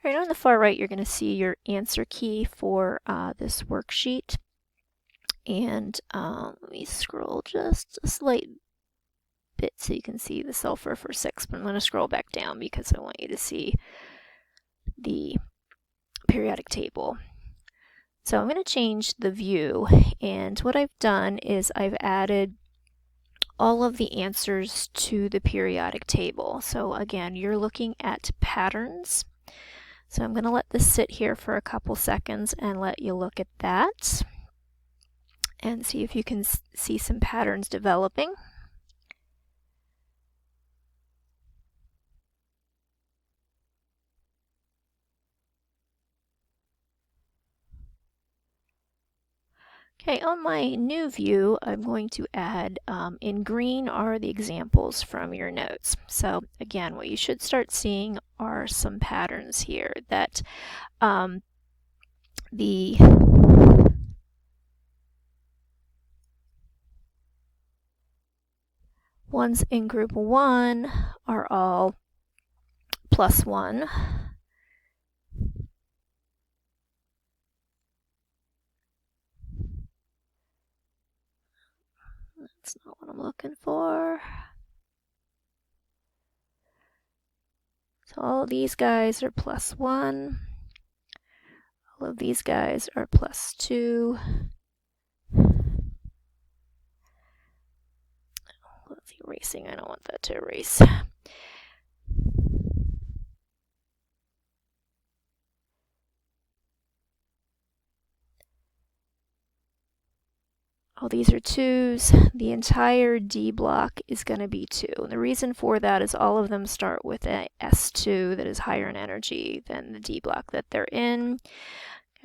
Right on the far right, you're going to see your answer key for this worksheet. And let me scroll just a slight bit so you can see the sulfur for 6, but I'm going to scroll back down because I want you to see the periodic table. So I'm going to change the view, and what I've done is I've added all of the answers to the periodic table. So again, you're looking at patterns. So I'm going to let this sit here for a couple seconds and let you look at that and see if you can see some patterns developing. Okay, on my new view, I'm going to add, in green are the examples from your notes. So again, what you should start seeing are some patterns here that the ones in group 1 are all +1. That's not what I'm looking for. So all of these guys are +1. All of these guys are +2. Let's see, erasing. I don't want that to erase. All these are 2s. The entire D block is going to be 2. And the reason for that is all of them start with a S2 that is higher in energy than the D block that they're in.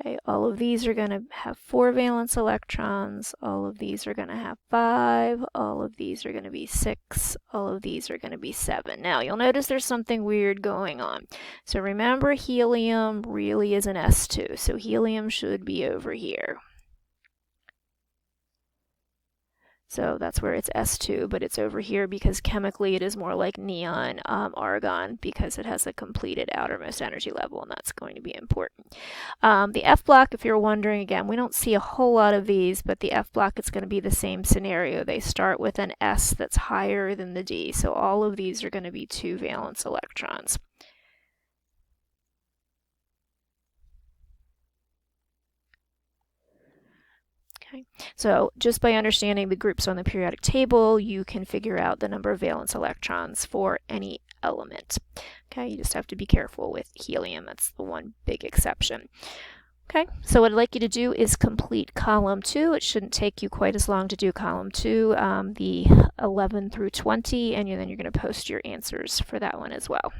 Okay, all of these are going to have 4 valence electrons. All of these are going to have 5. All of these are going to be 6. All of these are going to be 7. Now, you'll notice there's something weird going on. So remember, helium really is an S2. So helium should be over here. So that's where it's S2, but it's over here because chemically it is more like neon argon because it has a completed outermost energy level, and that's going to be important. The F block, if you're wondering, again, we don't see a whole lot of these, but the F block, it's going to be the same scenario. They start with an S that's higher than the D, so all of these are going to be 2 valence electrons. Okay. So just by understanding the groups on the periodic table, you can figure out the number of valence electrons for any element. Okay, you just have to be careful with helium. That's the one big exception. Okay, so what I'd like you to do is complete column 2. It shouldn't take you quite as long to do column 2, the 11 through 20, and then you're going to post your answers for that one as well.